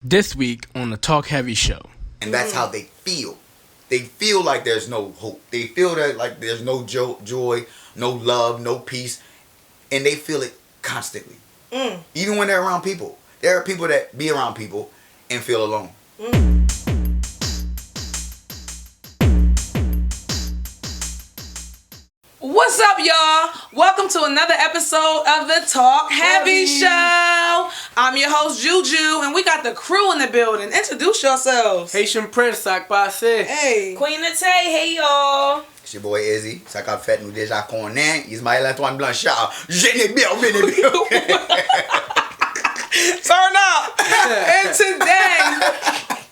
This week on the Talk Heavy Show. And that's how they feel. They feel like there's no hope. They feel that like there's no joy, no love, no peace. And they feel it constantly. Even when they're around people. There are people that be around people and feel alone. What's up, y'all? Welcome to another episode of the Talk Heavy Show. I'm your host, Juju, and we got the crew in the building. Introduce yourselves. Haitian Prince, Sakbase. Hey. Queen Nate, hey y'all. It's your boy Izzy. Ça qu'a fait nous déjà connaît. Ismaël Antoine Blanchard. Génie bien. Turn up. And today,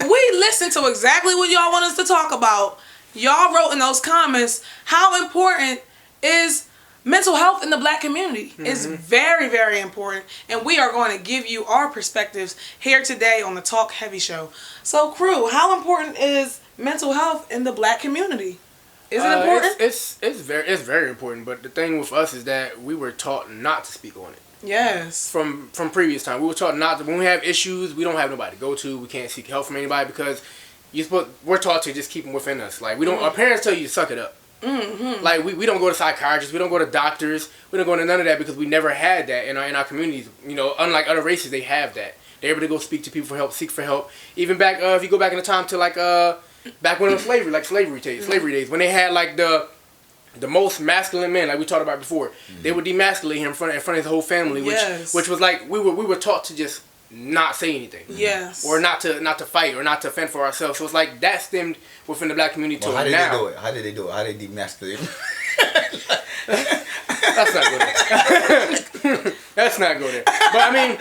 we listened to exactly what y'all want us to talk about. Y'all wrote in those comments how important is mental health in the black community. It's very, very important. And we are going to give you our perspectives here today on the Talk Heavy Show. So, crew, how important is mental health in the black community? Is it important? It's very important. But the thing with us is that we were taught not to speak on it. Yes. From previous time, we were taught not to. When we have issues, we don't have nobody to go to. We can't seek help from anybody because we're taught to just keep them within us. Like we don't. Our parents tell you to suck it up. Like we don't go to psychiatrists, we don't go to doctors, we don't go to none of that because we never had that in our communities. You know, unlike other races, they have that. They're able to go speak to people for help, seek for help. Even back, if you go back in the time to like back when it was slavery, like slavery days, when they had like the most masculine men, like we talked about before, they would demasculate him in front of his whole family, which was like we were taught to just not say anything, or not to fight, or not to fend for ourselves. So it's like that stemmed within the black community to how did now. they do it? How did they do it? How did they demasculate? That's not good. That's not good. But I mean,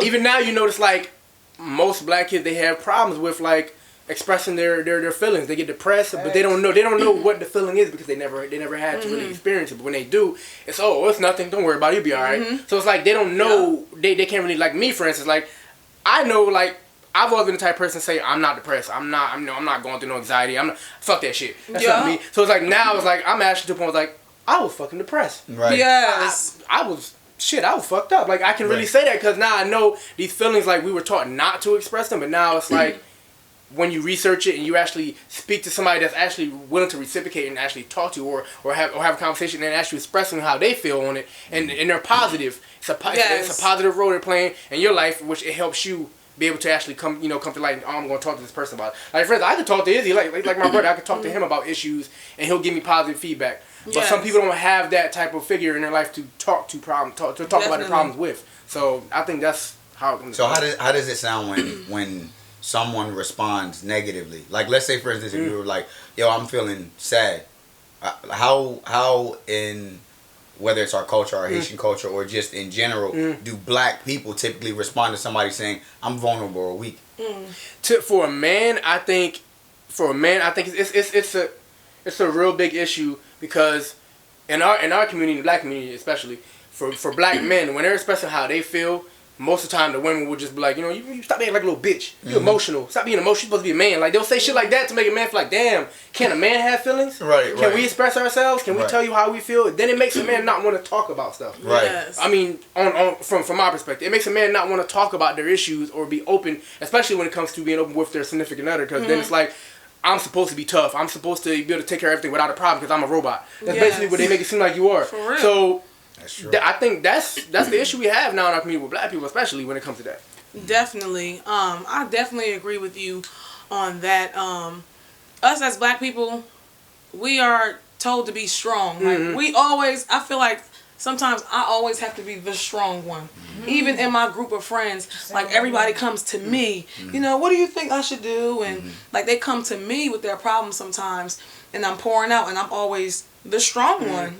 even now you notice like most black kids, they have problems with like expressing their feelings. They get depressed, but they don't know what the feeling is because they never had to really experience it. But when they do, it's nothing. Don't worry about it. You'll be all right. So it's like they don't know. They can't really, like me for instance. Like I know, like I've always been the type of person to say I'm not depressed. I'm not going through no anxiety. Fuck that shit. That's not me. So it's like now it's like I'm actually to the point like I was fucking depressed. Right. Yes. I was fucked up. Like I can really say that because now I know these feelings. Like we were taught not to express them, but now it's like. When you research it and you actually speak to somebody that's actually willing to reciprocate and actually talk to you or have a conversation and actually expressing how they feel on it and they're positive. It's a positive role they're playing in your life, which it helps you be able to actually come to light. I'm going to talk to this person about it. Like for instance, I could talk to Izzy, like my brother. I could talk to him about issues and he'll give me positive feedback. But some people don't have that type of figure in their life to talk about their problems with. So I think that's how. So how does it sound when someone responds negatively? Like let's say for instance if you were like, yo, I'm feeling sad. How in whether it's our culture or Haitian culture or just in general do black people typically respond to somebody saying I'm vulnerable or weak? For a man, I think it's a real big issue because in our community, the black community especially, for black men, when they're expressing how they feel, most of the time the women will just be like, you stop being like a little bitch. You emotional. Stop being emotional. You're supposed to be a man. Like they'll say shit like that to make a man feel like, damn, can a man have feelings? Right. Can we express ourselves? Can we tell you how we feel? Then it makes a man not want to talk about stuff. Right. Yes. I mean, from my perspective, it makes a man not want to talk about their issues or be open, especially when it comes to being open with their significant other, because then it's like, I'm supposed to be tough. I'm supposed to be able to take care of everything without a problem because I'm a robot. That's basically what they make it seem like you are. For real. So That's true. I think that's the issue we have now in our community with black people, especially when it comes to that. Definitely. I definitely agree with you on that. Us as black people, we are told to be strong. Like I feel like sometimes I always have to be the strong one. Even in my group of friends, like everybody comes to me, what do you think I should do? And like they come to me with their problems sometimes and I'm pouring out and I'm always the strong one,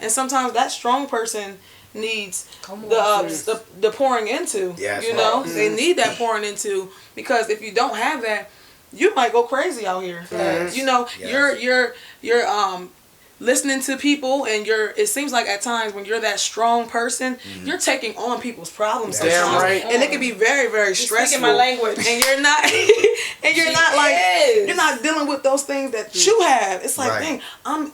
and sometimes that strong person needs the pouring into, they need that pouring into because if you don't have that, you might go crazy out here. You're listening to people and it seems like at times when you're that strong person, you're taking on people's problems sometimes. Right. And it can be very, very stressful. Speaking my language. And you're not you're not dealing with those things that you have. It's like, dang, I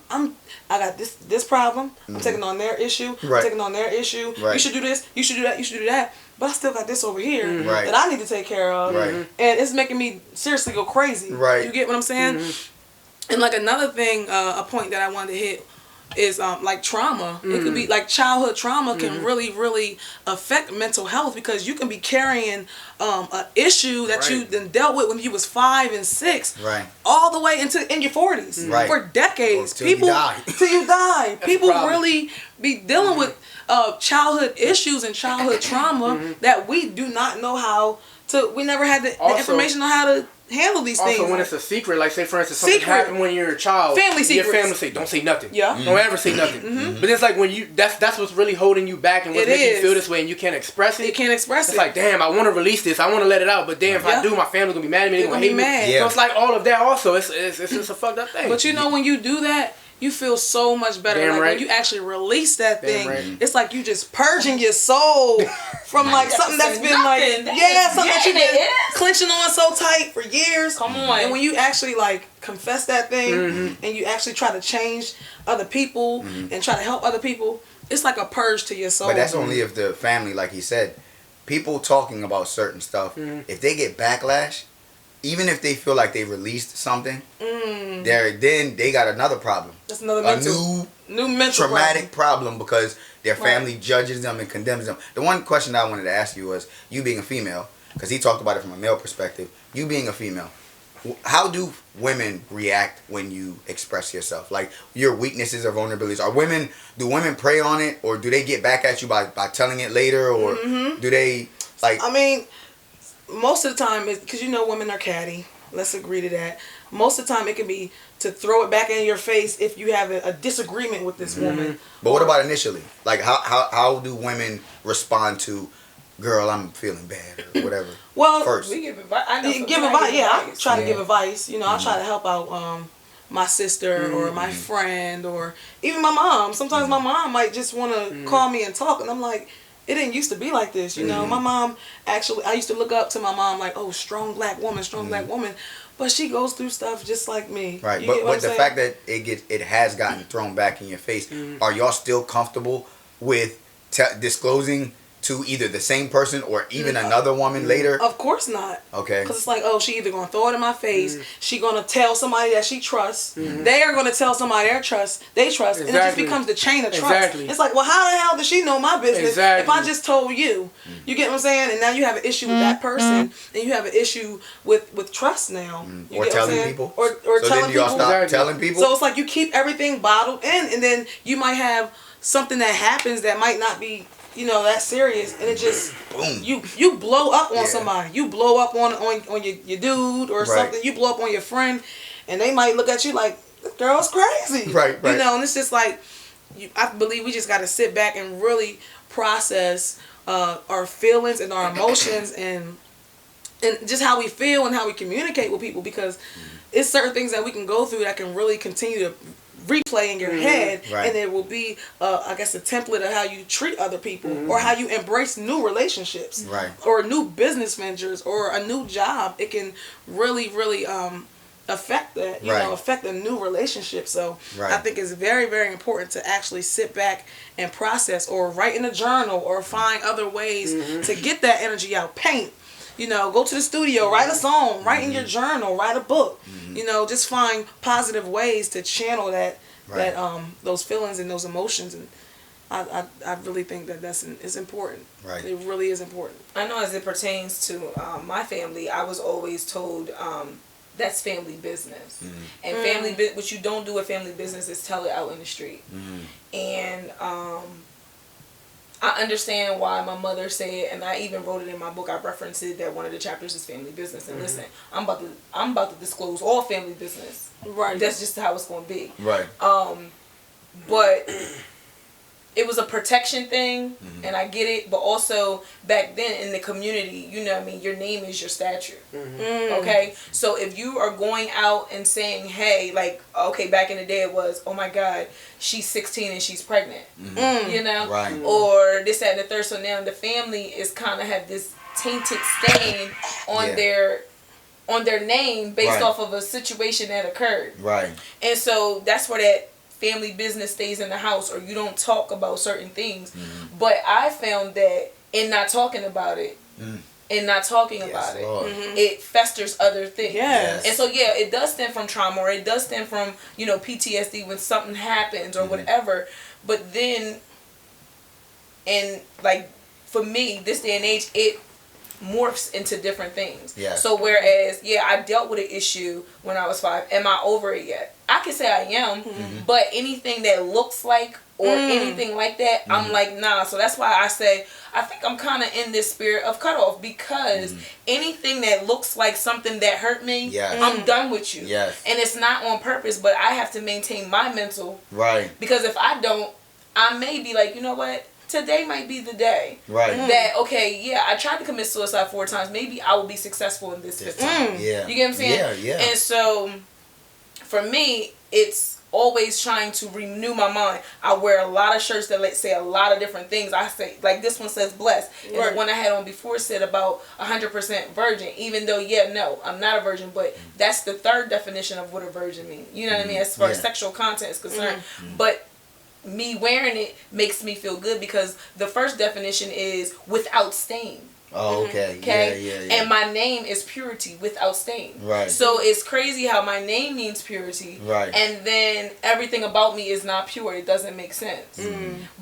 got this problem. I'm taking on their issue. I'm taking on their issue. Right. You should do this. You should do that. You should do that. but I still got this over here Right. that I need to take care of. Right. And it's making me seriously go crazy. Right. You get what I'm saying? And like another thing, a point that I wanted to hit is like trauma. It could be like childhood trauma can really affect mental health, because you can be carrying an issue that you then dealt with when you was 5 and 6, Right. all the way in your 40s, Right. for decades. Or till you die. Till you die. People problem. really be dealing with childhood issues and childhood trauma that we do not know how to. We never had the Also- information on how to handle these things. Also, when it's a secret, like say for instance, something Secret. happened when you're a child, Family your secrets. family say, don't say nothing. Yeah. Don't ever say nothing. But it's like when you, that's what's really holding you back and what's It making is. you feel this way, and you can't express it. You can't express It's it. like, damn, I want to release this. I want to let it out. But damn, if Yeah. I do, my family gonna be mad at me. They're They're gonna gonna hate be me. mad. So it's like all of that. Also, it's just a fucked up thing. But you know, when you do that, you feel so much better. Damn Like right. when you actually release that Damn thing, right. it's like you just purging your soul from like something that's been like, Nothing. That yeah, is something that you've getting been it. clenching on so tight for years. Come on. And when you actually like confess that thing and you actually try to change other people and try to help other people, it's like a purge to your soul. But that's only if the family, like he said, people talking about certain stuff, if they get backlash, even if they feel like they released something, then they got another problem. That's another A mental, new new mental traumatic problem because their Right. family judges them and condemns them. The one question I wanted to ask you was, you being a female, because he talked about it from a male perspective, you being a female, how do women react when you express yourself? Like your weaknesses or vulnerabilities. Do women prey on it, or do they get back at you by telling it later, or do they like? I mean, most of the time, because you know women are catty. Let's agree to that. Most of the time, it can be to throw it back in your face if you have a disagreement with this woman. But what about initially? Like how do women respond to, girl, I'm feeling bad or whatever? Well, First. We give advice. I know you some give people advice. Yeah, I advice. try to Yeah. give advice. You know, I try to help out my sister or my friend or even my mom. Sometimes my mom might just want to call me and talk, and I'm like, it didn't used to be like this. You know, my mom actually, I used to look up to my mom like, oh, strong black woman, black woman. But she goes through stuff just like me. Right, You get what but I'm the saying? fact that it has gotten thrown back in your face, are y'all still comfortable with disclosing to either the same person or even another woman later? Of course not. Okay. Because it's like, oh, she either gonna throw it in my face, she gonna tell somebody that she trusts, they are gonna tell somebody they trust, and it just Exactly. becomes the chain of trust. Exactly. It's like, well, how the hell does she know my business if I Exactly. just told you? You get what I'm saying? And now you have an issue with that person, and you have an issue with trust now. You Or get what I'm telling saying? people? Or So telling then do y'all people. stop Exactly. telling people? So it's like you keep everything bottled in, and then you might have something that happens that might not be, you know, that serious, and it just Boom. you blow up on Yeah. somebody. You blow up on your dude or Right. something. You blow up on your friend, and they might look at you like, this girl's crazy. Right, right. You know, and it's just like, I believe we just got to sit back and really process our feelings and our emotions and just how we feel and how we communicate with people, because it's certain things that we can go through that can really continue to replay in your head, Right. and it will be I guess a template of how you treat other people or how you embrace new relationships, Right. or new business ventures or a new job. It can really affect that, you Right. know, affect a new relationship. So Right. I think it's very, very important to actually sit back and process, or write in a journal, or find other ways to get that energy out. Paint, you know, go to the studio, write a song, write in your journal, write a book. You know, just find positive ways to channel that Right. those feelings and those emotions. And I really think that it's important. Right. It really is important. I know as it pertains to my family, I was always told that's family business. And what you don't do with family business is tell it out in the street. And I understand why my mother said, and I even wrote it in my book, I referenced it, that one of the chapters is family business. And listen, I'm about to disclose all family business. Right. That's just how it's going to be. Right. But it was a protection thing, and I get it. But also back then in the community, you know what I mean, your name is your stature. Okay? So if you are going out and saying, hey, like, okay, back in the day it was, oh my God, she's 16 and she's pregnant. You know? Right. Or this, that, and the third. So now the family is kind of have this tainted stain on Yeah. their name based Right. off of a situation that occurred. Right. And so that's where that family business stays in the house, or you don't talk about certain things. But I found that and not talking about it. And not talking about it, Lord. it festers other things. Yes. And so it does stem from trauma, or it does stem from PTSD when something happens or whatever. But then, and like for me, this day and age, it morphs into different things. Yeah. So whereas I dealt with an issue when I was 5. Am I over it yet? I can say I am, but anything that looks like or anything like that, I'm like, nah. So that's why I say I think I'm kind of in this spirit of cutoff, because anything that looks like something that hurt me, I'm done with you. Yes. And it's not on purpose, but I have to maintain my mental. Right. Because if I don't, I may be like, you know what? Today might be the day. Right. That, okay, I tried to commit suicide 4 times. Maybe I will be successful in this 5th time. Yeah. You get what I'm saying? Yeah. And so, for me, it's always trying to renew my mind. I wear a lot of shirts that say a lot of different things. I say, like this one says blessed. And the one I had on before said about 100% virgin. Even though, no, I'm not a virgin, but that's the 3rd definition of what a virgin means. You know what I mean? As far as sexual content is concerned. But me wearing it makes me feel good, because the 1st definition is without stain. Oh, okay. Okay. Yeah. And my name is purity without stain. Right. So it's crazy how my name means purity. Right. And then everything about me is not pure. It doesn't make sense.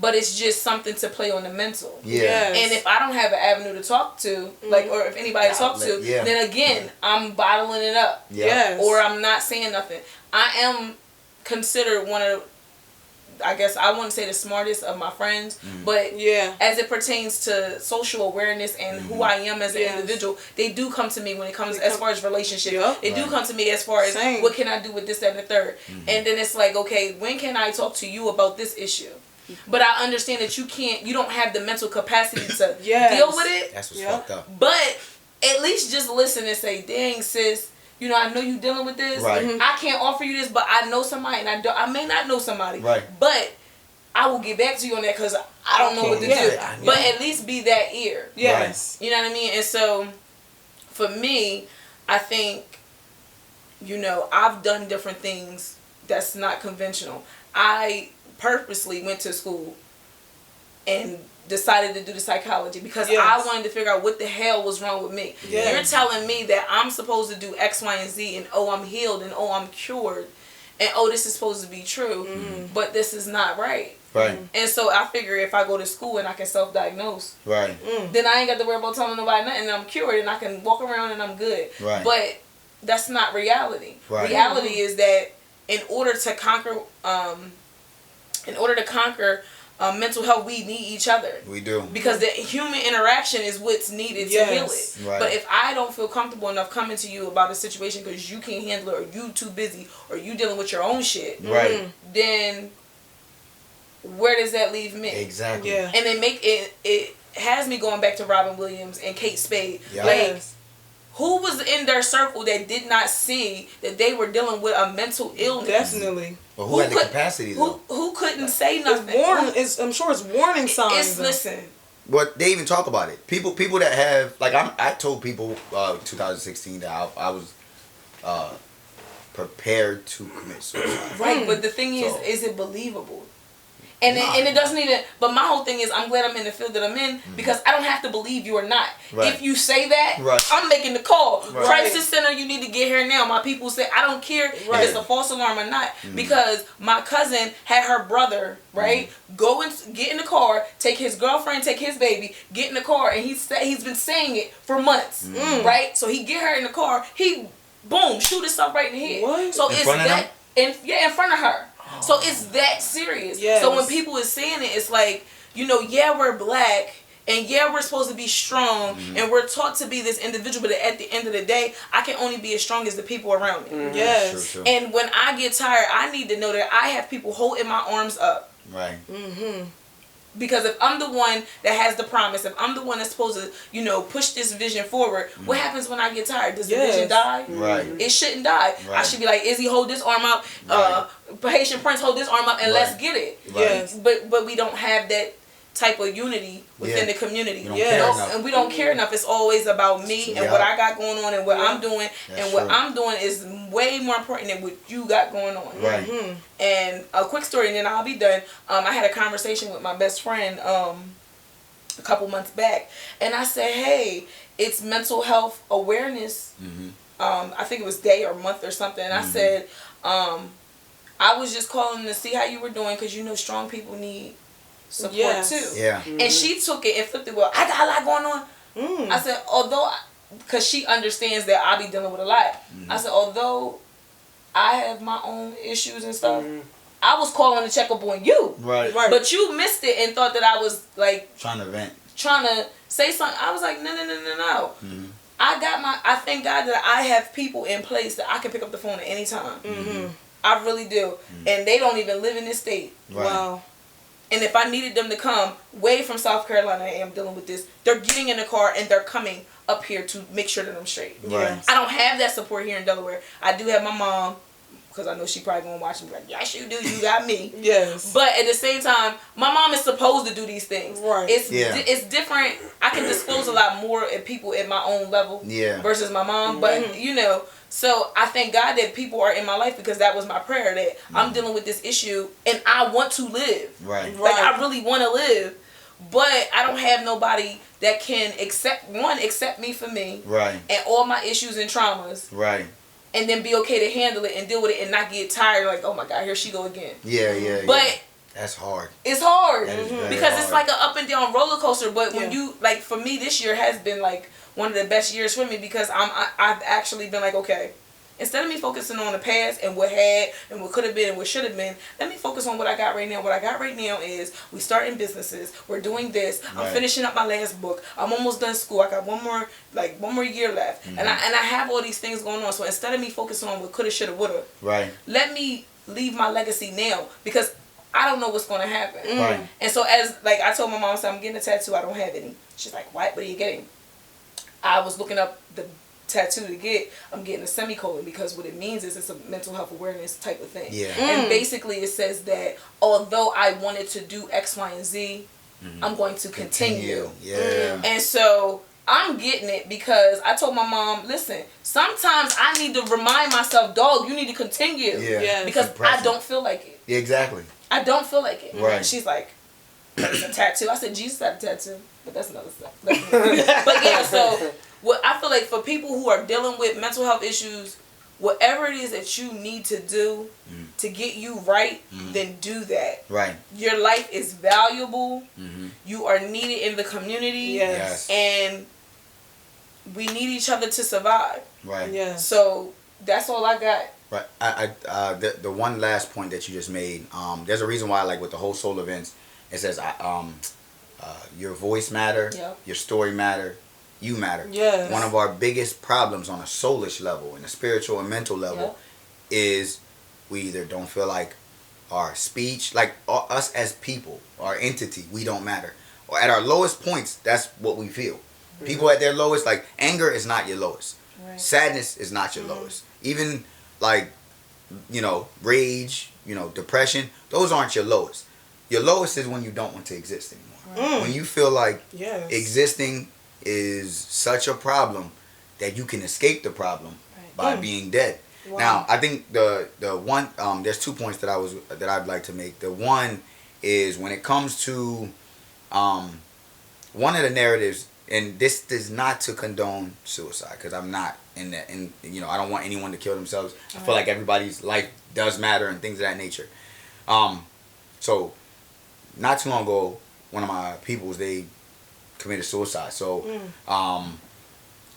But it's just something to play on the mental. Yeah. Yes. And if I don't have an avenue to talk to, like, or if anybody to talk to, then again, I'm bottling it up. Yeah. Yes. Or I'm not saying nothing. I am considered one of, I guess I wouldn't say the smartest of my friends, but as it pertains to social awareness and who I am as an individual, they do come to me when it comes as far as relationships. They do come to me as far as what can I do with this, that, and the third. And then it's like, okay, when can I talk to you about this issue? But I understand that you don't have the mental capacity to deal with it. That's what's fucked up. But at least just listen and say, dang, sis, I know you dealing with this. Right. I can't offer you this, but I know somebody, and I may not know somebody. Right. But I will get back to you on that, because I don't know what to do. But at least be that ear. Yes. You know what I mean? And so, for me, I think, I've done different things that's not conventional. I purposely went to school and decided to do the psychology because I wanted to figure out what the hell was wrong with me. Yes. You're telling me that I'm supposed to do X, Y, and Z, and I'm healed, and I'm cured, and this is supposed to be true, but this is not right. Right. And so I figure if I go to school and I can self-diagnose, Right. then I ain't got to worry about telling nobody nothing, and I'm cured, and I can walk around and I'm good. Right. But that's not reality. Right. Reality is that in order to conquer mental health, we need each other. We do. Because the human interaction is what's needed to heal it. Right. But if I don't feel comfortable enough coming to you about a situation because you can't handle it, or you too busy, or you dealing with your own shit, Right. then where does that leave me? Exactly. Yeah. And it has me going back to Robin Williams and Kate Spade. Yeah. Like, who was in their circle that did not see that they were dealing with a mental illness? Definitely. But who had the capacity though? Who couldn't say nothing? I'm sure it's warning signs. Listen. But they even talk about it. People that have, like, I told people 2016 that I was prepared to commit suicide. Right, but the thing is it believable? And it doesn't even. But my whole thing is, I'm glad I'm in the field that I'm in because I don't have to believe you or not. Right. If you say that, right. I'm making the call. Right. Crisis center, you need to get here now. My people say I don't care if it's a false alarm or not because my cousin had her brother go and get in the car, take his girlfriend, take his baby, get in the car, and he's been saying it for months, right? So he get her in the car, he boom shoot himself right in the head. What? So in it's front of that in front of her. So it's that serious. Yes. So when people is saying it, it's like, we're black and we're supposed to be strong and we're taught to be this individual, but at the end of the day, I can only be as strong as the people around me. Yes. True. And when I get tired, I need to know that I have people holding my arms up. Right. Because if I'm the one that has the promise, if I'm the one that's supposed to, push this vision forward, what happens when I get tired? Does the vision die? Right. It shouldn't die. Right. I should be like, Izzy, hold this arm up. Haitian Prince, hold this arm up, and let's get it. Right. Yes. But we don't have that type of unity within the community. We don't care enough. And we don't care enough. It's always about me and what I got going on and what I'm doing. That's and what true. I'm doing is way more important than what you got going on. Right. And a quick story, and then I'll be done. I had a conversation with my best friend a couple months back, and I said, hey, it's mental health awareness. I think it was day or month or something. And I said, I was just calling to see how you were doing because you know strong people need support too. Yeah. And she took it and flipped it. Well, I got a lot going on. I said, because she understands that I be dealing with a lot. I said, although I have my own issues and stuff, I was calling to check up on you. Right. But you missed it and thought that I was like Trying to vent. trying to say something. I was like, no. I thank God that I have people in place that I can pick up the phone at any time. I really do. And they don't even live in this state. Right. Wow. And if I needed them to come way from South Carolina, I am dealing with this, they're getting in the car and they're coming up here to make sure that I'm straight. Right. I don't have that support here in Delaware. I do have my mom, because I know she probably going to watch and be like, yes, you do, you got me. Yes. But at the same time, my mom is supposed to do these things. Right. It's different. I can disclose a lot more at people at my own level versus my mom. But, you know, so I thank God that people are in my life because that was my prayer, that I'm dealing with this issue and I want to live. Right. Like, I really want to live. But I don't have nobody that can accept me for me. Right. And all my issues and traumas. Right. And then be okay to handle it and deal with it and not get tired like, oh my God, here she go again. Yeah. But that's hard. it's hard That is very because hard. it's like an up and down roller coaster. But when you, like, for me, this year has been like one of the best years for me because I've actually been like, okay, instead of me focusing on the past and what had and what could have been and what should have been, let me focus on what I got right now. What I got right now is we starting businesses. We're doing this. I'm finishing up my last book. I'm almost done school. I got one more year left, and I have all these things going on. So instead of me focusing on what coulda, shoulda, woulda, let me leave my legacy now because I don't know what's going to happen. Right. And so as like I told my mom, so I'm getting a tattoo. I don't have any. She's like, what are you getting? I was looking up the tattoo to get. I'm getting a semicolon because what it means is it's a mental health awareness type of thing. And basically it says that although I wanted to do X, Y, and Z, I'm going to continue. And so I'm getting it because I told my mom, listen, sometimes I need to remind myself, dog, you need to continue. Because I don't feel like it. Yeah, exactly. I don't feel like it. Right. She's like, it's a tattoo. I said, Jesus had a tattoo. But that's another stuff. But yeah, so what I feel like for people who are dealing with mental health issues, whatever it is that you need to do to get you right, then do that. Right. Your life is valuable. You are needed in the community. Yes. And we need each other to survive. Right. Yes. So that's all I got. Right. The one last point that you just made, there's a reason why, like with the whole soul events, it says your voice matter, your story matter, you matter. Yes. One of our biggest problems on a soulish level and a spiritual and mental level is we either don't feel like our speech, like us as people, our entity, we don't matter. Or at our lowest points, that's what we feel. People at their lowest, like anger is not your lowest. Sadness is not your lowest. Even like, rage, depression, those aren't your lowest. Your lowest is when you don't want to exist anymore. When you feel like existing is such a problem that you can escape the problem by being dead. Wow. Now, I think the one there's 2 points that I'd like to make. The one is when it comes to one of the narratives, and this is not to condone suicide because I'm not in that, and I don't want anyone to kill themselves. I feel like everybody's life does matter and things of that nature. So not too long ago, one of my peoples, they committed suicide. So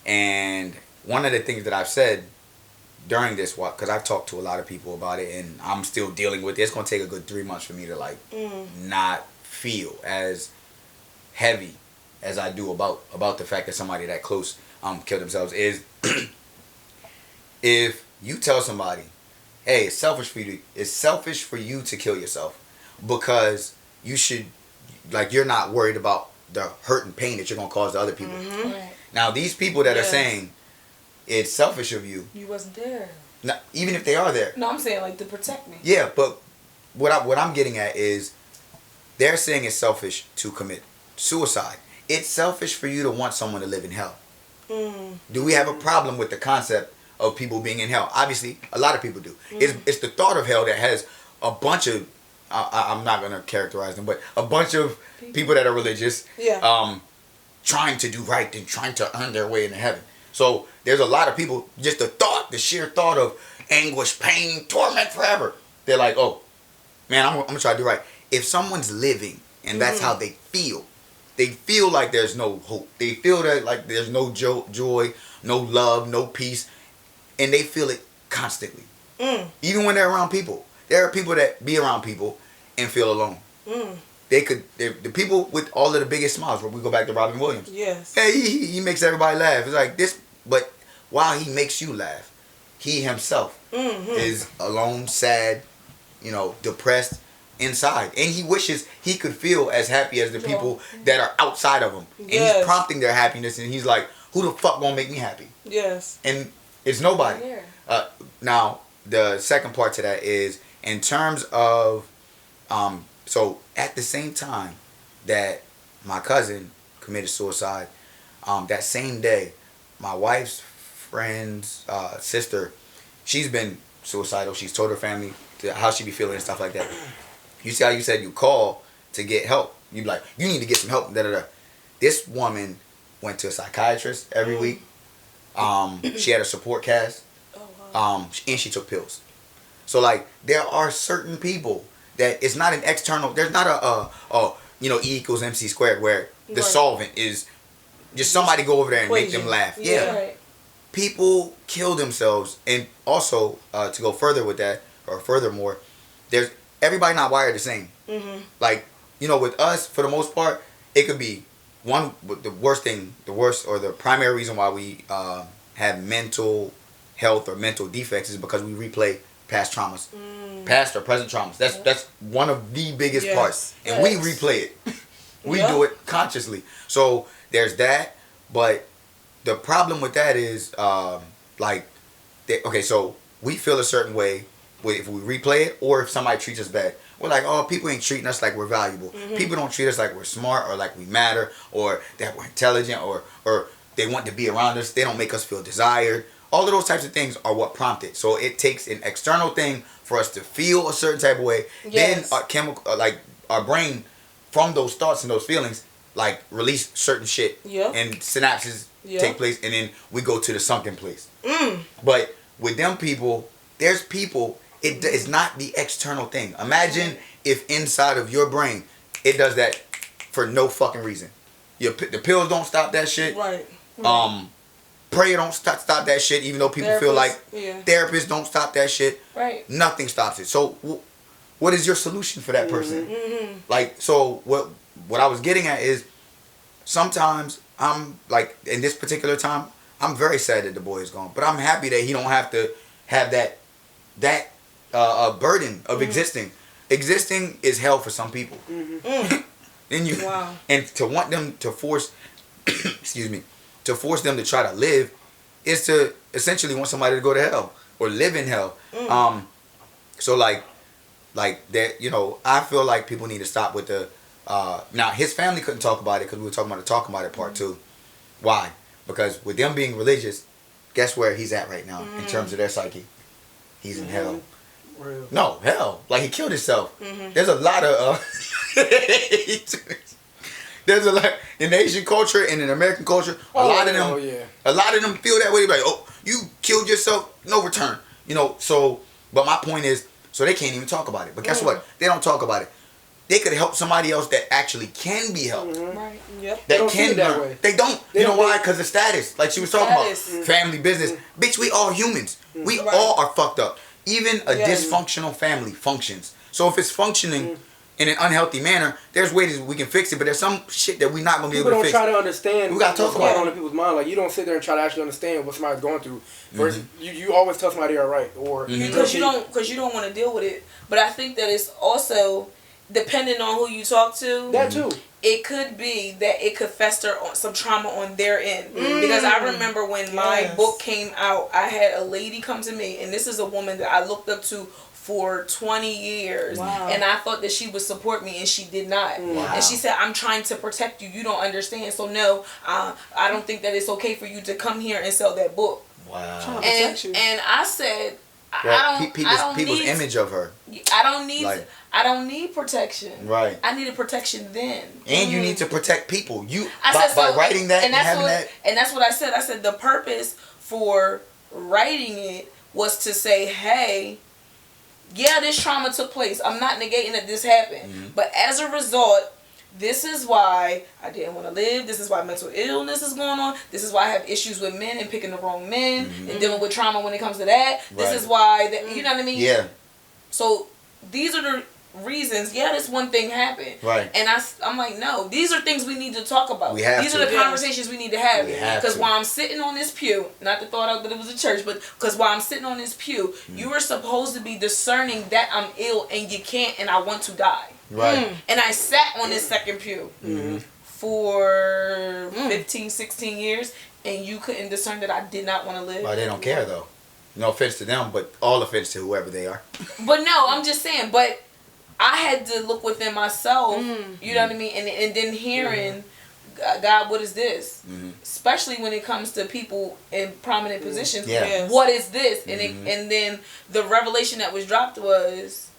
and one of the things that I've said during this, because I've talked to a lot of people about it and I'm still dealing with it. It's gonna take a good 3 months for me to not feel as heavy as I do about the fact that somebody that close killed themselves. Is if you tell somebody, hey, it's selfish for you to kill yourself because you're not worried about the hurt and pain that you're gonna cause to other people. Now these people that are saying it's selfish of you, You wasn't there. now, even if they are there. No, I'm saying like to protect me. Yeah, but what I'm getting at is they're saying it's selfish to commit suicide. It's selfish for you to want someone to live in hell. Do we have a problem with the concept of people being in hell? Obviously, a lot of people do. It's the thought of hell that has a bunch of I'm not gonna characterize them, but a bunch of people that are religious, Yeah. trying to do right and trying to earn their way into heaven. So there's a lot of people, just the sheer thought of anguish, pain, torment forever. They're like, oh, man, I'm gonna try to do right. If someone's living and that's how they feel like there's no hope. They feel that like there's no joy, no love, no peace, and they feel it constantly. Even when they're around people. There are people that be around people and feel alone. The people with all of the biggest smiles, where we go back to Robin Williams. Yes. Hey, he makes everybody laugh. It's like this, but while he makes you laugh, he himself is alone, sad, depressed inside. And he wishes he could feel as happy as the people that are outside of him. And he's prompting their happiness, and he's like, who the fuck gonna make me happy? Yes. And it's nobody. Now, the second part to that is, in terms of, so at the same time that my cousin committed suicide, that same day, my wife's friend's sister, she's been suicidal. She's told her family how she be feeling and stuff like that. You see how you said you call to get help. You be like, you need to get some help. This woman went to a psychiatrist every week. She had a support cast. And she took pills. So like, there are certain people that it's not an external. There's not E equals MC squared where the solvent is just somebody go over there and make them laugh. Yeah. Right. People kill themselves, and also to go further with that, or furthermore, there's everybody not wired the same. Like, with us, for the most part, it could be the worst or the primary reason why we have mental health or mental defects is because we replay past traumas, past or present traumas. That's one of the biggest parts, and we replay it. We do it consciously. So there's that, but the problem with that is, so we feel a certain way if we replay it, or if somebody treats us bad. We're like, oh, people ain't treating us like we're valuable. People don't treat us like we're smart, or like we matter, or that we're intelligent, or they want to be around us. They don't make us feel desired. All of those types of things are what prompted. So it takes an external thing for us to feel a certain type of way. Yes. Then our brain, from those thoughts and those feelings, like release certain shit, and synapses take place, and then we go to the sunken place. But with them people, there's people. It's not the external thing. Imagine if inside of your brain it does that for no fucking reason. The pills don't stop that shit. Right. Prayer don't stop that shit, even though people feel like therapists don't stop that shit. Right. Nothing stops it. So what is your solution for that person? Like, so what I was getting at is, sometimes I'm like, in this particular time, I'm very sad that the boy is gone, but I'm happy that he don't have to have that burden of existing. Existing is hell for some people. And to want them to force to force them to try to live is to essentially want somebody to go to hell or live in hell. So like that, I feel like people need to stop with the now his family couldn't talk about it because we were talking about it part 2. Why? Because with them being religious, guess where he's at right now in terms of their psyche? He's in hell. Real. No, hell. Like, he killed himself. There's a lot of there's a lot in Asian culture and in American culture. A lot of them feel that way. Like, oh, you killed yourself, no return. So, but my point is, so they can't even talk about it. But guess what? They don't talk about it. They could help somebody else that actually can be helped. Right. Yep. That can that way. They don't. You know why? Because the status. Like she was talking about. Family business. Bitch, we all humans. We all are fucked up. Even a dysfunctional family functions. So if it's functioning in an unhealthy manner, there's ways we can fix it, but there's some shit that we're not going to be able to fix. People don't try to understand we gotta talk about on in people's mind. Like, you don't sit there and try to actually understand what somebody's going through. Versus, you always tell somebody they're right. Or because you don't want to deal with it. But I think that it's also depending on who you talk to. That too. It could be that it could fester on some trauma on their end. Because I remember when my book came out, I had a lady come to me, and this is a woman that I looked up to for 20 years. Wow. And I thought that she would support me, and she did not. Wow. And she said, I'm trying to protect you. You don't understand. So no, I don't think that it's okay for you to come here and sell that book. Wow. And I said, People's image of her. I don't need. Like- I don't need protection. Right. I needed protection then. And you need to protect people. You I by, said so, by writing that and having that. And that's what I said. I said the purpose for writing it was to say, hey, yeah, this trauma took place. I'm not negating that this happened. Mm-hmm. But as a result, this is why I didn't want to live. This is why mental illness is going on. This is why I have issues with men and picking the wrong men and dealing with trauma when it comes to that. This is why, you know what I mean? Yeah. So these are the reasons. Yeah, this one thing happened. Right. And I'm like, no, these are things we need to talk about. These are the conversations we need to have. Because while I'm sitting on this pew, not to thought out that it was a church, but because while I'm sitting on this pew, you are supposed to be discerning that I'm ill and you can't and I want to die. Right. And I sat on this second pew for 15, 16 years and you couldn't discern that I did not want to live. Well, they don't care though. No offense to them, but all offense to whoever they are. But no, I'm just saying, but I had to look within myself, you know what I mean? And then hearing, God, what is this? Especially when it comes to people in prominent positions. Yeah. Yes. What is this? And and then the revelation that was dropped was,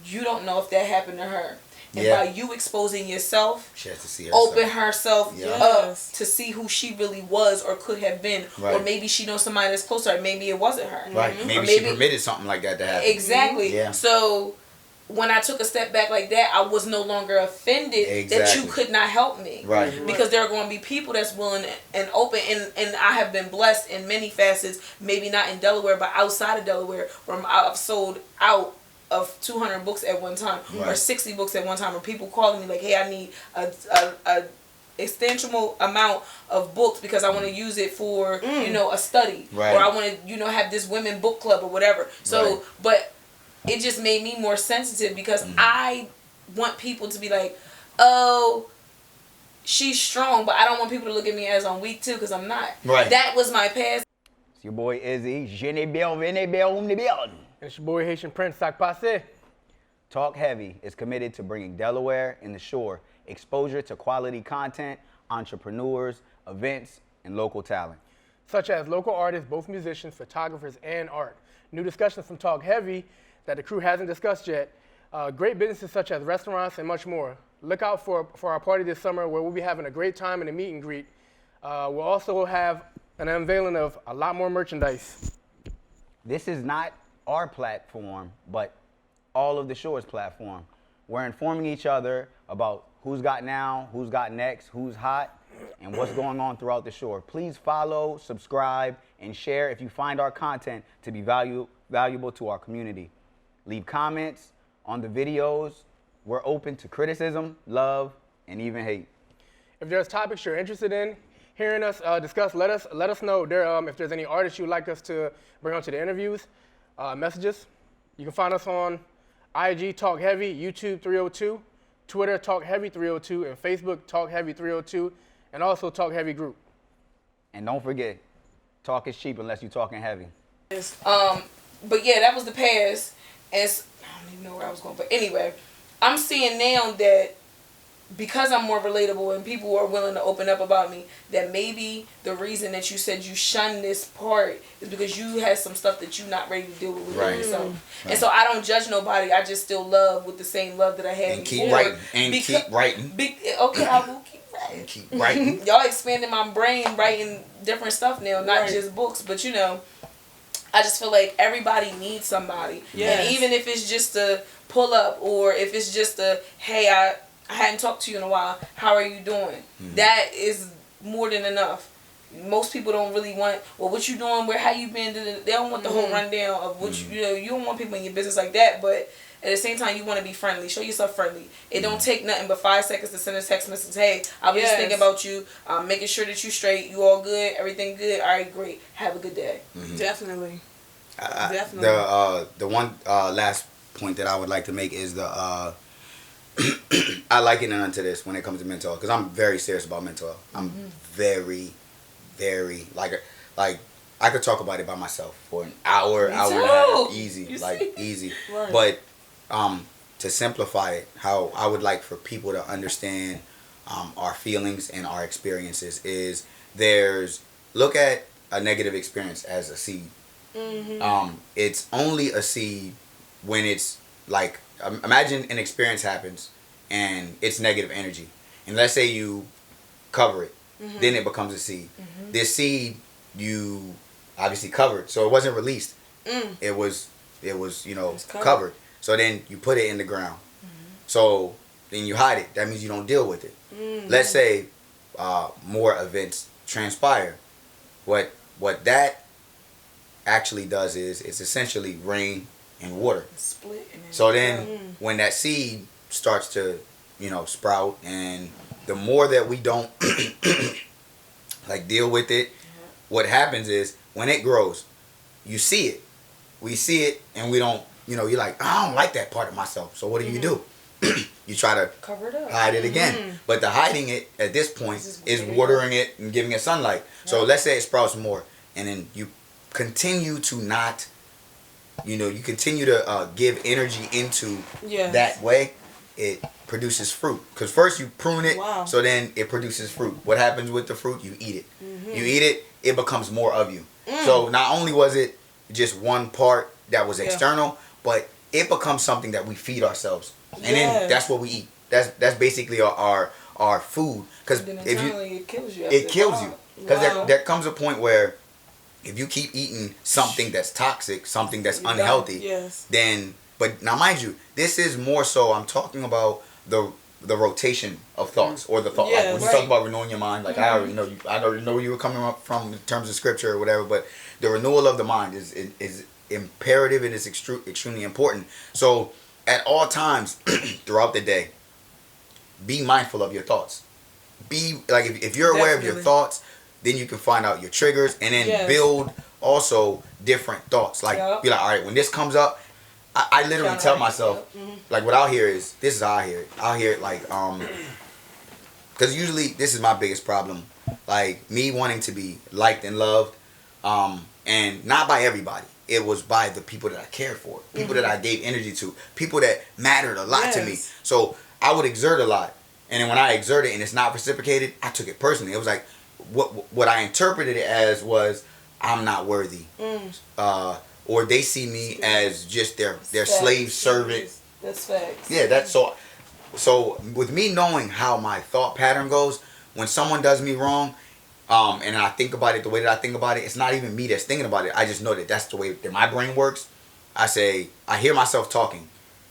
you don't know if that happened to her. And by you exposing yourself, she has to see herself. open herself up to see who she really was or could have been. Right. Or maybe she knows somebody that's close to her. Maybe it wasn't her. Right. Maybe she permitted something like that to happen. Exactly. Yeah. So when I took a step back like that, I was no longer offended that you could not help me. Right. Because there are going to be people that's willing and open. And I have been blessed in many facets, maybe not in Delaware, but outside of Delaware, where I've sold out of 200 books at one time or 60 books at one time, or people calling me like, hey, I need a extensible amount of books because I want to use it for, you know, a study. Right. Or I want to, you know, have this women book club or whatever. So, but it just made me more sensitive because I want people to be like, oh, she's strong, but I don't want people to look at me as I'm weak too because I'm not. Right. That was my past. It's your boy Izzy. Jenny Bell, Vinny Bell, in the building. And it's your boy Haitian Prince, Sac Passe. Talk Heavy is committed to bringing Delaware and the Shore exposure to quality content, entrepreneurs, events, and local talent. Such as local artists, both musicians, photographers, and art. New discussions from Talk Heavy that the crew hasn't discussed yet. Great businesses such as restaurants and much more. Look out for our party this summer where we'll be having a great time in a meet and greet. We'll also have an unveiling of a lot more merchandise. This is not our platform, but all of the Shore's platform. We're informing each other about who's got now, who's got next, who's hot, and what's going on throughout the Shore. Please follow, subscribe, and share if you find our content to be valuable to our community. Leave comments on the videos. We're open to criticism, love, and even hate. If there's topics you're interested in hearing us discuss, let us know. If there's any artists you'd like us to bring onto the interviews, messages. You can find us on IG Talk Heavy, YouTube 302, Twitter Talk Heavy 302, and Facebook Talk Heavy 302, and also Talk Heavy Group. And don't forget, talk is cheap unless you're talking heavy. But yeah, that was the past. And I don't even know where I was going, but anyway, I'm seeing now that because I'm more relatable and people are willing to open up about me, that maybe the reason that you said you shunned this part is because you had some stuff that you're not ready to deal with yourself. Right. And so I don't judge nobody. I just still love with the same love that I had and before. Keep writing. And keep writing. Okay, I will keep writing. And keep writing. Y'all expanding my brain, writing different stuff now, not just books, but you know, I just feel like everybody needs somebody. Yes. And even if it's just a pull up or if it's just a, hey, I hadn't talked to you in a while. How are you doing? That is more than enough. Most people don't really want, well, what you doing? How you been? They don't want the whole rundown of what you know. You don't want people in your business like that. But at the same time, you want to be friendly. Show yourself friendly. It don't take nothing but 5 seconds to send a text message. Hey, I was just thinking about you. Making sure that you straight. You all good? Everything good? All right, great. Have a good day. Definitely. Definitely. The one last point that I would like to make is the. I liken it unto this when it comes to mental health because I'm very serious about mental health. I'm very, very like I could talk about it by myself for an hour, hour and a half, easy, easy. Right. But to simplify it, how I would like for people to understand our feelings and our experiences is look at a negative experience as a seed. It's only a seed when it's like, imagine an experience happens and it's negative energy, and let's say you cover it, then it becomes a seed. This seed you obviously covered, so it wasn't released. It was covered. So then you put it in the ground. So then you hide it. That means you don't deal with it. Let's say more events transpire. What that actually does is it's essentially rain and water. Split. And then So then when that seed starts to, sprout, and the more that we don't like deal with it, what happens is when it grows, you see it. We see it and we don't, you're like, I don't like that part of myself. So what do? You try to cover it up, hide it again. But the hiding it at this point is watering it and giving it sunlight. So let's say it sprouts more, and then you continue to not, you continue to give energy into that way, it produces fruit. Because first you prune it, so then it produces fruit. What happens with the fruit? You eat it. You eat it, it becomes more of you. So not only was it just one part that was external, but it becomes something that we feed ourselves. And then that's what we eat. That's basically our food. Because if it kills you. It kills you. Because there comes a point where if you keep eating something that's toxic, something that's unhealthy, then, but now mind you, this is more so, I'm talking about the rotation of thoughts, or the thought. Like when you talk about renewing your mind, like I already know where you were coming up from in terms of scripture or whatever, but the renewal of the mind is imperative, and it's extremely important. So at all times throughout the day, be mindful of your thoughts. Be like, if you're aware of your thoughts, then you can find out your triggers, and then build also different thoughts. Like be like, all right, when this comes up, I literally tell myself, like, what I'll hear is, this is how I hear it. I'll hear it like, because usually this is my biggest problem, like me wanting to be liked and loved, and not by everybody. It was by the people that I cared for, people that I gave energy to, people that mattered a lot to me. So I would exert a lot, and then when I exerted and it's not reciprocated, I took it personally. It was like, what I interpreted it as was, I'm not worthy, or they see me as just their slave servant. That's facts. Yeah, that's so with me knowing how my thought pattern goes, when someone does me wrong, and I think about it the way that I think about it, it's not even me that's thinking about it. I just know that that's the way that my brain works. I hear myself talking,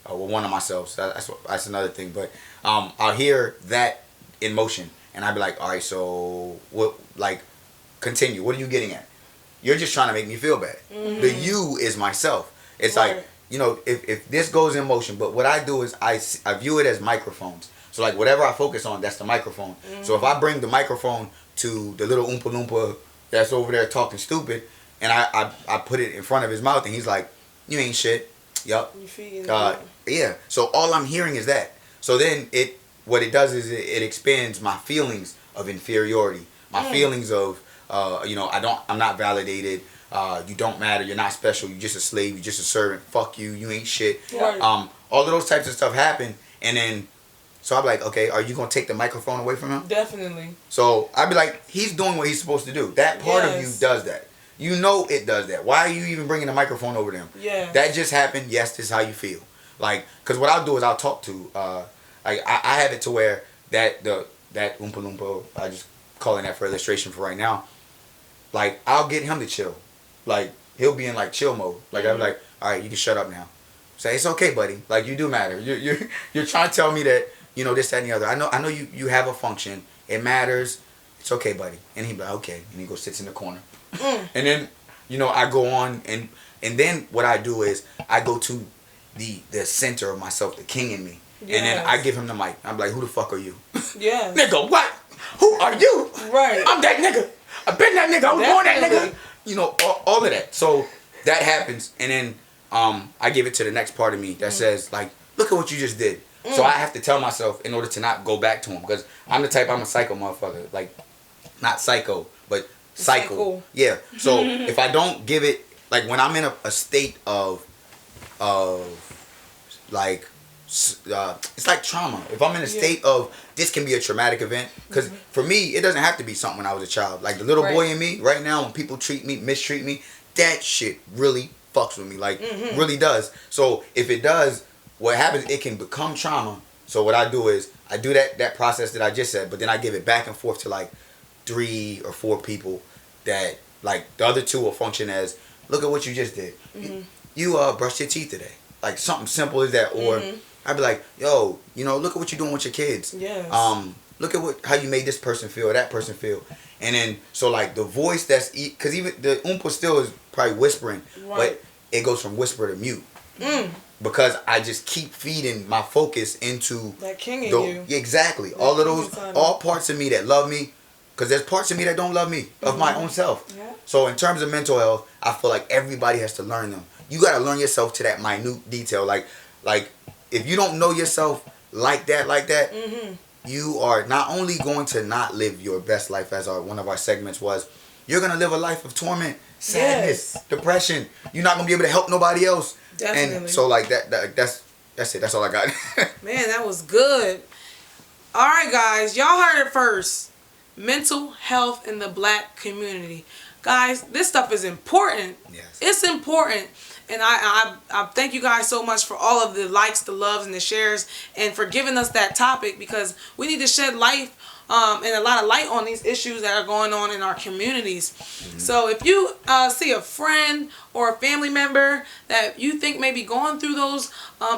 well, one of myself. That's another thing. But I'll hear that in motion, and I'll be like, all right, so what? Like, continue. What are you getting at? You're just trying to make me feel bad. The you is myself. It's like, if this goes in motion, but what I do is I view it as microphones. So like whatever I focus on, that's the microphone. So if I bring the microphone to the little Oompa Loompa that's over there talking stupid, and I put it in front of his mouth, and he's like, you ain't shit. Yup. Yeah. So all I'm hearing is that. So then what it does is it expands my feelings of inferiority, my feelings of I'm not validated. You don't matter. You're not special. You're just a slave. You're just a servant. Fuck you. You ain't shit. Right. All of those types of stuff happen, and then so I'm like, okay, are you gonna take the microphone away from him? Definitely. So I'd be like, he's doing what he's supposed to do. That part of you does that. You know it does that. Why are you even bringing the microphone over to him? Yeah. That just happened. Yes, this is how you feel. Like, cause what I'll do is I'll talk to. I have it to where that Oompa Loompa, I just calling that for illustration for right now. Like, I'll get him to chill. Like, he'll be in like chill mode. Like, I'll be like, all right, you can shut up now. Say, it's okay, buddy. Like, you do matter. You're trying to tell me that, this, that, and the other. I know you have a function. It matters. It's okay, buddy. And he'd be like, okay. And he goes, sits in the corner. And then, I go on, and then what I do is I go to the center of myself, the king in me. Yes. And then I give him the mic. I'm like, who the fuck are you? Yeah. Nigga, what? Who are you? Right. I'm that nigga. I've been that nigga. I was born that nigga. All of that. So that happens, and then I give it to the next part of me that says, like, look at what you just did. So I have to tell myself in order to not go back to him, because I'm a psycho motherfucker. Like, not psycho, but cycle. Yeah. So if I don't give it, like, when I'm in a state of like, it's like trauma. If I'm in a state of, this can be a traumatic event, because for me, it doesn't have to be something when I was a child. Like, the little boy in me right now, when people mistreat me, that shit really fucks with me. Like, really does. So if it does, what happens, it can become trauma. So what I do is, I do that process that I just said, but then I give it back and forth to like 3 or 4 people that, like, the other 2 will function as, look at what you just did. You brushed your teeth today. Like, something simple as that. Or I'd be like, yo, you know, look at what you're doing with your kids. Yes. Look at how you made this person feel, or that person feel. And then, so like the voice that's, because even the Oompa still is probably whispering, but it goes from whisper to mute. Because I just keep feeding my focus into that king in you. Exactly. All of those, all parts of me that love me, because there's parts of me that don't love me, of my own self. Yeah. So in terms of mental health, I feel like everybody has to learn them. You got to learn yourself to that minute detail. Like if you don't know yourself like that, you are not only going to not live your best life, as one of our segments was, you're going to live a life of torment, sadness, depression. You're not going to be able to help nobody else. Definitely. And so like that's it. That's all I got. Man, that was good. All right, guys. Y'all heard it first. Mental health in the black community. Guys, this stuff is important. Yes. It's important. And I thank you guys so much for all of the likes, the loves, and the shares, and for giving us that topic, because we need to shed light and a lot of light on these issues that are going on in our communities. So if you see a friend or a family member that you think may be going through those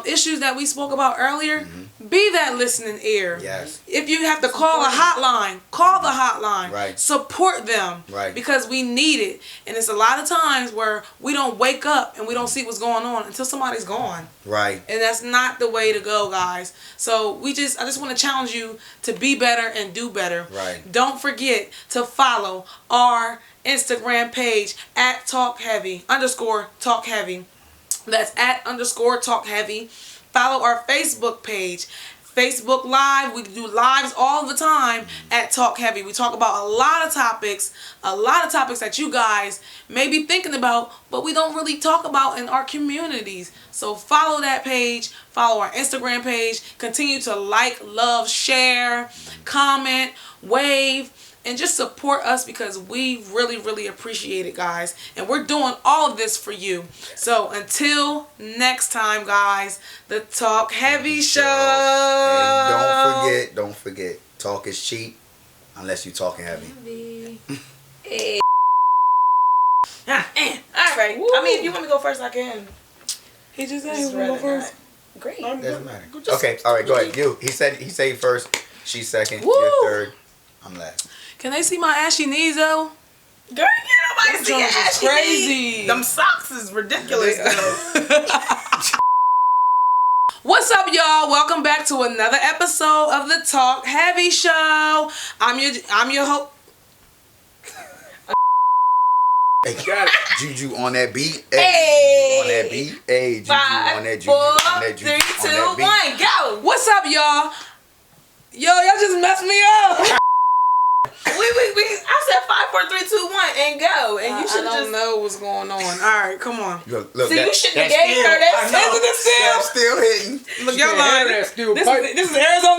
issues that we spoke about earlier, be that listening ear. Yes. If you have to call a hotline, call the hotline. Right. Support them. Right. Because we need it. And it's a lot of times where we don't wake up and we don't see what's going on until somebody's gone. Right. And that's not the way to go, guys. So I just want to challenge you to be better and do better. Right. Don't forget to follow our Instagram page at @talkheavy_talk heavy. That's @_talk heavy. Follow our Facebook page, Facebook Live. We do lives all the time at Talk Heavy. We talk about a lot of topics that you guys may be thinking about, but we don't really talk about in our communities. So follow that page, follow our Instagram page, continue to like, love, share, comment, wave, and just support us, because we really, really appreciate it, guys. And we're doing all of this for you. So until next time, guys, the Talk Heavy Show. And don't forget, talk is cheap unless you're talking heavy. Hey. All right. I mean, if you want me to go first, I can. He just said Just he was rather first. not. Great. Doesn't matter. Okay, all right, go ahead. He said first. She's second. You're third. I'm last. Can they see my ashy knees, though? Girl, you nobody see your Them joints is ashy crazy. knees. Them socks is ridiculous, though. What's up, y'all? Welcome back to another episode of the Talk Heavy Show. I'm your host. Hey, Got it. Juju on that beat. Hey. On that beat. Hey, Juju 5, on that Juju. 4, on that 3, 2, Juju, on that 1, go. What's up, y'all? Y'all just messed me up. I said 5, 4, 3, 2, 1, and go. And you I should don't just know what's going on. All right, come on. Look, See, that, you shouldn't have that's gave her still- that. I know. Isn't it still? That's still hitting. Look, y'all Can't lying. handle that steel This pipe. is Arizona